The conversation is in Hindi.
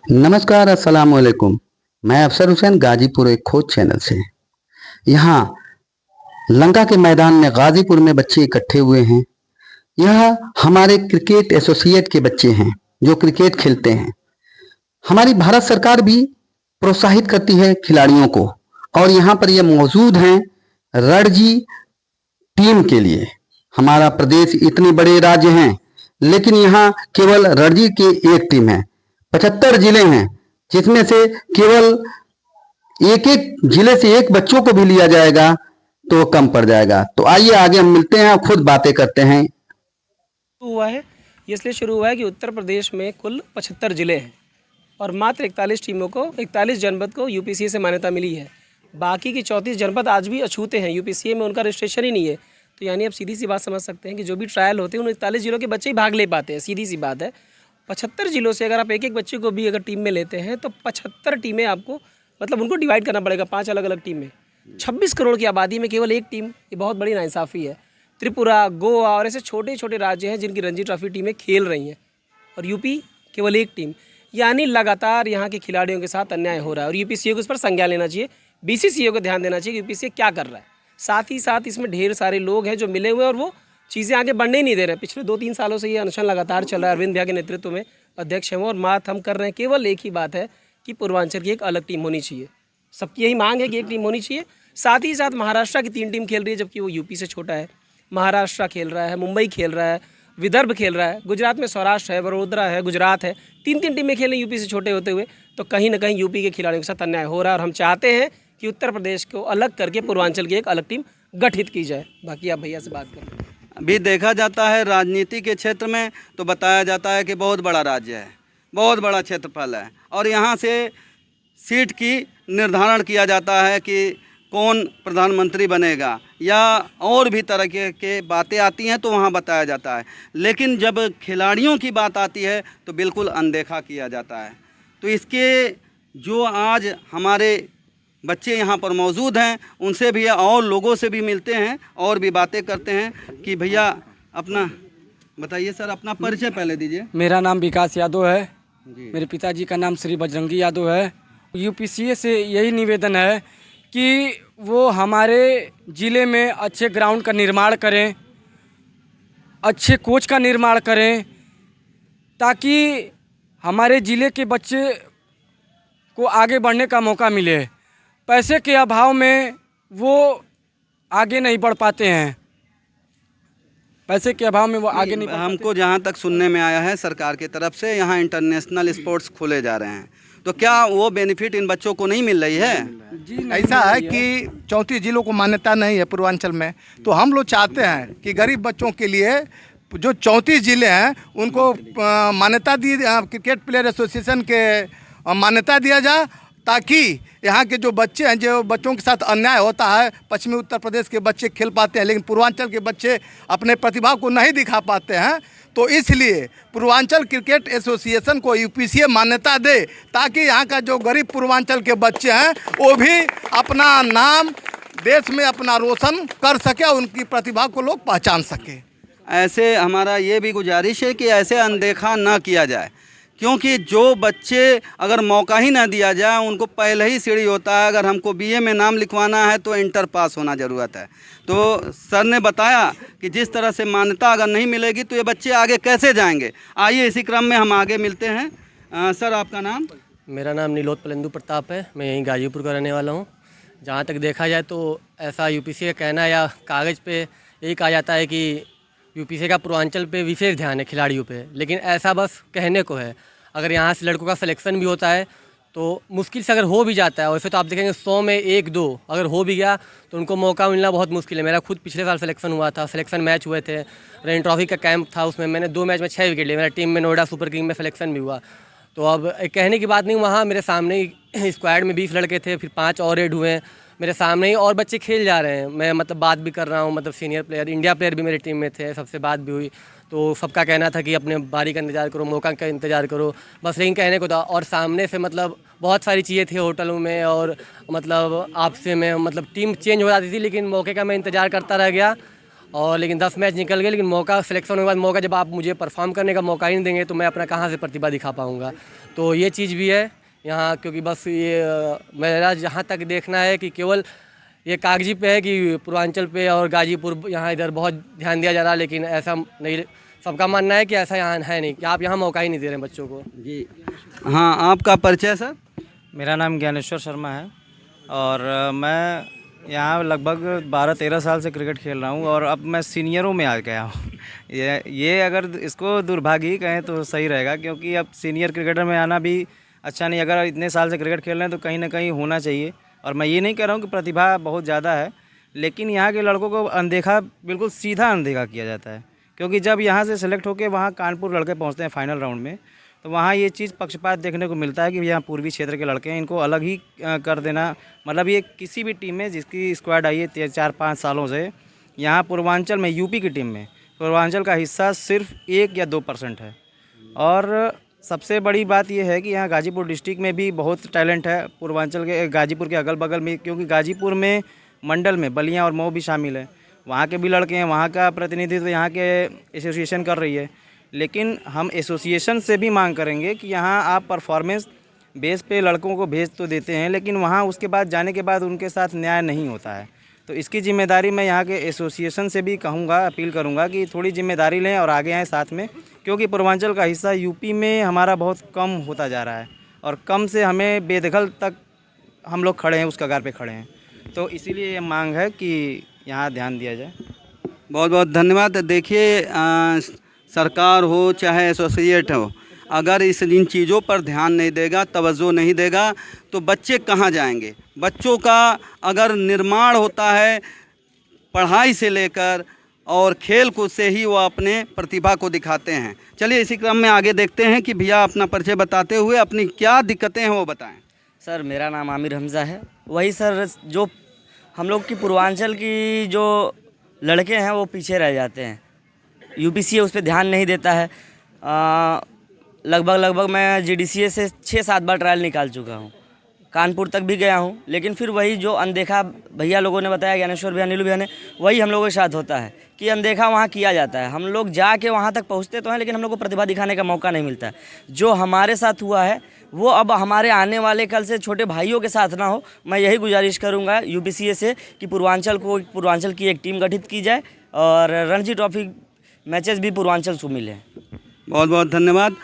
नमस्कार, अस्सलाम वालेकुम। मैं अफसर हुसैन गाजीपुर एक खोज चैनल से। यहाँ लंका के मैदान में गाजीपुर में बच्चे इकट्ठे हुए हैं। यह हमारे क्रिकेट एसोसिएट के बच्चे हैं जो क्रिकेट खेलते हैं। हमारी भारत सरकार भी प्रोत्साहित करती है खिलाड़ियों को और यहाँ पर ये मौजूद हैं रणजी टीम के लिए। हमारा प्रदेश इतने बड़े राज्य हैं लेकिन यहाँ केवल रणजी की एक टीम है। 75 जिले हैं जिसमें से केवल एक एक जिले से एक बच्चों को भी लिया जाएगा तो कम पड़ जाएगा। तो आइए आगे हम मिलते हैं और खुद बातें करते हैं। हुआ है ये इसलिए शुरू हुआ है कि उत्तर प्रदेश में कुल 75 ज़िले हैं और मात्र 41 टीमों को 41 जनपद को यूपीसीए से मान्यता मिली है। बाकी की 34 जनपद आज भी अछूते हैं, यूपीसीए में उनका रजिस्ट्रेशन ही नहीं है। तो यानी आप सीधी सी बात समझ सकते हैं कि जो भी ट्रायल होते हैं उन 41 जिलों के बच्चे ही भाग ले पाते हैं। सीधी सी बात है, 75 जिलों से अगर आप एक एक बच्चे को भी अगर टीम में लेते हैं तो 75 टीमें आपको मतलब उनको डिवाइड करना पड़ेगा 5 अलग अलग टीम में। 26 करोड़ की आबादी में केवल एक टीम, ये बहुत बड़ी नाइंसाफ़ी है। त्रिपुरा, गोवा और ऐसे छोटे छोटे राज्य हैं जिनकी रणजी ट्रॉफी टीमें खेल रही हैं और यूपी केवल एक टीम। यानी लगातार यहाँ के खिलाड़ियों के साथ अन्याय हो रहा है और यूपीसीए को इस पर संज्ञान लेना चाहिए। बीसीसीए को ध्यान देना चाहिए कि यूपीसीए क्या कर रहा है। साथ ही साथ इसमें ढेर सारे लोग हैं जो मिले हुए हैं और वो चीज़ें आगे बढ़ने ही नहीं दे रहे हैं। पिछले 2-3 सालों से ये अनशन लगातार चल रहा है। अरविंद भैया के नेतृत्व में अध्यक्ष हैं वो और बात हम कर रहे हैं केवल एक ही बात है कि पूर्वांचल की एक अलग टीम होनी चाहिए। सबकी यही मांग है कि एक टीम होनी चाहिए। साथ ही साथ महाराष्ट्र की 3 टीम खेल रही है जबकि वो यूपी से छोटा है। महाराष्ट्र खेल रहा है, मुंबई खेल रहा है, विदर्भ खेल रहा है, गुजरात में सौराष्ट्र है, वडोदरा है, गुजरात है। 3-3 टीमें खेल रही यूपी से छोटे होते हुए। तो कहीं ना कहीं यूपी के खिलाड़ियों के साथ अन्याय हो रहा है और हम चाहते हैं कि उत्तर प्रदेश को अलग करके पूर्वांचल की एक अलग टीम गठित की जाए। बाकी आप भैया से बात करें। अभी देखा जाता है राजनीति के क्षेत्र में तो बताया जाता है कि बहुत बड़ा राज्य है, बहुत बड़ा क्षेत्रफल है और यहाँ से सीट की निर्धारण किया जाता है कि कौन प्रधानमंत्री बनेगा या और भी तरह के बातें आती हैं तो वहाँ बताया जाता है। लेकिन जब खिलाड़ियों की बात आती है तो बिल्कुल अनदेखा किया जाता है। तो इसके जो आज हमारे बच्चे यहाँ पर मौजूद हैं उनसे भी और लोगों से भी मिलते हैं और भी बातें करते हैं कि भैया अपना बताइए। सर अपना परिचय पहले दीजिए। मेरा नाम विकास यादव है जी। मेरे पिताजी का नाम श्री बजरंगी यादव है। यूपीसीए से यही निवेदन है कि वो हमारे ज़िले में अच्छे ग्राउंड का निर्माण करें, अच्छे कोच का निर्माण करें ताकि हमारे ज़िले के बच्चे को आगे बढ़ने का मौका मिले। पैसे के अभाव में वो आगे नहीं बढ़ पाते हैं। पैसे के अभाव में वो आगे नहीं बढ़ पाते। हमको जहाँ तक सुनने में आया है सरकार की तरफ से यहाँ इंटरनेशनल स्पोर्ट्स खोले जा रहे हैं, तो क्या वो बेनिफिट इन बच्चों को नहीं मिल रही है? जी ऐसा है कि 34 जिलों को मान्यता नहीं है पूर्वांचल में, तो हम लोग चाहते हैं कि गरीब बच्चों के लिए जो 34 जिले हैं उनको मान्यता दी, क्रिकेट प्लेयर एसोसिएशन के मान्यता दिया जाए ताकि यहाँ के जो बच्चे हैं, जो बच्चों के साथ अन्याय होता है, पश्चिमी उत्तर प्रदेश के बच्चे खेल पाते हैं लेकिन पूर्वांचल के बच्चे अपने प्रतिभा को नहीं दिखा पाते हैं। तो इसलिए पूर्वांचल क्रिकेट एसोसिएशन को यूपीसीए मान्यता दे ताकि यहाँ का जो गरीब पूर्वांचल के बच्चे हैं वो भी अपना नाम देश में अपना रोशन कर सके, उनकी प्रतिभा को लोग पहचान सके। ऐसे हमारा ये भी गुजारिश है कि ऐसे अनदेखा ना किया जाए, क्योंकि जो बच्चे अगर मौका ही ना दिया जाए उनको पहले ही सीढ़ी होता है। अगर हमको बीए में नाम लिखवाना है तो इंटर पास होना ज़रूरत है। तो सर ने बताया कि जिस तरह से मान्यता अगर नहीं मिलेगी तो ये बच्चे आगे कैसे जाएंगे। आइए इसी क्रम में हम आगे मिलते हैं। सर आपका नाम? मेरा नाम नीलोत पलेंदु प्रताप है, मैं यहीं गाजीपुर का रहने वाला हूँ। जहाँ तक देखा जाए तो ऐसा यूपीसीए का कहना या कागज़ पे यही कहा जाता है कि यूपीसीए का पूर्वांचल पे विशेष ध्यान है खिलाड़ियों पे, लेकिन ऐसा बस कहने को है। अगर यहाँ से लड़कों का सिलेक्शन भी होता है तो मुश्किल से अगर हो भी जाता है, वैसे तो आप देखेंगे 100 में 1-2 अगर हो भी गया तो उनको मौका मिलना बहुत मुश्किल है। मेरा खुद पिछले साल सिलेक्शन हुआ था, सिलेक्शन मैच हुए थे, रणजी ट्रॉफी का कैंप था, उसमें मैंने 2 मैच में 6 विकेट लिए। मेरा टीम में नोएडा सुपर किंग में सिलेक्शन भी हुआ। तो अब कहने की बात नहीं, वहाँ मेरे सामने ही स्क्वाड में 20 लड़के थे, फिर 5 और ऐड हुए हैं मेरे सामने ही और बच्चे खेल जा रहे हैं। मैं मतलब बात भी कर रहा हूँ, मतलब सीनियर प्लेयर, इंडिया प्लेयर भी मेरी टीम में थे, सबसे बात भी हुई। तो सबका कहना था कि अपने बारी का इंतज़ार करो, मौका का इंतज़ार करो, बस यही कहने को था। और सामने से मतलब बहुत सारी चीज़ें थी होटलों में और मतलब आपसे में मतलब टीम चेंज हो जाती थी, लेकिन मौके का मैं इंतज़ार करता रह गया और लेकिन 10 मैच निकल गए, लेकिन मौका सिलेक्शन होने के बाद मौका जब आप मुझे परफॉर्म करने का मौका ही नहीं देंगे तो मैं अपना कहाँ से प्रतिभा दिखा पाऊँगा। तो ये चीज़ भी है यहाँ, क्योंकि बस ये मेरा जहाँ तक देखना है कि केवल ये कागजी पे है कि पूर्वांचल पे और गाजीपुर यहाँ इधर बहुत ध्यान दिया जा रहा है, लेकिन ऐसा नहीं, सबका मानना है कि ऐसा यहाँ है नहीं, कि आप यहाँ मौका ही नहीं दे रहे हैं बच्चों को। जी हाँ, आपका परिचय सर? मेरा नाम ज्ञानेश्वर शर्मा है और मैं यहाँ लगभग 12-13 साल से क्रिकेट खेल रहा हूँ और अब मैं सीनियरों में आ गया हूँ। ये अगर इसको दुर्भाग्य ही कहें तो सही रहेगा, क्योंकि अब सीनियर क्रिकेटर में आना भी अच्छा नहीं। अगर इतने साल से क्रिकेट खेल रहे हैं तो कहीं ना कहीं होना चाहिए। और मैं ये नहीं कह रहा हूँ कि प्रतिभा बहुत ज़्यादा है, लेकिन यहाँ के लड़कों को अनदेखा, बिल्कुल सीधा अनदेखा किया जाता है। क्योंकि जब यहाँ से सेलेक्ट होकर वहाँ कानपुर लड़के पहुँचते हैं फाइनल राउंड में, तो वहाँ ये चीज़ पक्षपात देखने को मिलता है कि यहाँ पूर्वी क्षेत्र के लड़के हैं, इनको अलग ही कर देना। मतलब ये किसी भी टीम में जिसकी स्क्वाड आई है 4-5 सालों से, यहाँ पूर्वांचल में यूपी की टीम में पूर्वांचल का हिस्सा सिर्फ 1 या 2% है। और सबसे बड़ी बात यह है कि यहाँ गाजीपुर डिस्ट्रिक्ट में भी बहुत टैलेंट है, पूर्वांचल के गाजीपुर के अगल बगल में, क्योंकि गाजीपुर में मंडल में बलिया और मऊ भी शामिल है। वहाँ के भी लड़के हैं, वहाँ का प्रतिनिधित्व यहाँ के एसोसिएशन कर रही है। लेकिन हम एसोसिएशन से भी मांग करेंगे कि यहाँ आप परफॉर्मेंस बेस पे लड़कों को भेज तो देते हैं, लेकिन वहाँ उसके बाद जाने के बाद उनके साथ न्याय नहीं होता है। तो इसकी जिम्मेदारी मैं यहाँ के एसोसिएशन से भी कहूँगा, अपील करूँगा कि थोड़ी जिम्मेदारी लें और आगे आएँ साथ में, क्योंकि पूर्वांचल का हिस्सा यूपी में हमारा बहुत कम होता जा रहा है और कम से हमें बेदखल तक हम लोग खड़े हैं, उस कगार पे खड़े हैं। तो इसीलिए ये मांग है कि यहाँ ध्यान दिया जाए। बहुत बहुत धन्यवाद। देखिए सरकार हो चाहे एसोसिएट हो, अगर इन चीज़ों पर ध्यान नहीं देगा, तवज्जो नहीं देगा, तो बच्चे कहाँ जाएंगे। बच्चों का अगर निर्माण होता है पढ़ाई से लेकर और खेल कूद से ही वो अपने प्रतिभा को दिखाते हैं। चलिए इसी क्रम में आगे देखते हैं कि भैया अपना परिचय बताते हुए अपनी क्या दिक्कतें हैं वो बताएं। सर मेरा नाम आमिर हमज़ा है। वही सर, जो हम लोग की पूर्वांचल की जो लड़के हैं वो पीछे रह जाते हैं, यूपीसीए उस पर ध्यान नहीं देता है। लगभग मैं जीडीसीए से 6-7 बार ट्रायल निकाल चुका हूँ, कानपुर तक भी गया हूँ, लेकिन फिर वही जो अनदेखा भैया लोगों ने बताया, ज्ञानेश्वर भैया, नीलू भैया ने, वही हम लोगों के साथ होता है कि अनदेखा वहाँ किया जाता है। हम लोग जाके वहाँ तक पहुँचते तो हैं, लेकिन हम लोग को प्रतिभा दिखाने का मौका नहीं मिलता है। जो हमारे साथ हुआ है वो अब हमारे आने वाले कल से छोटे भाइयों के साथ ना हो। मैं यही गुजारिश करूँगा यूपीसीए से कि पूर्वांचल की एक टीम गठित की जाए और रणजी ट्रॉफी मैचेस भी पूर्वांचल से मिले। बहुत बहुत धन्यवाद।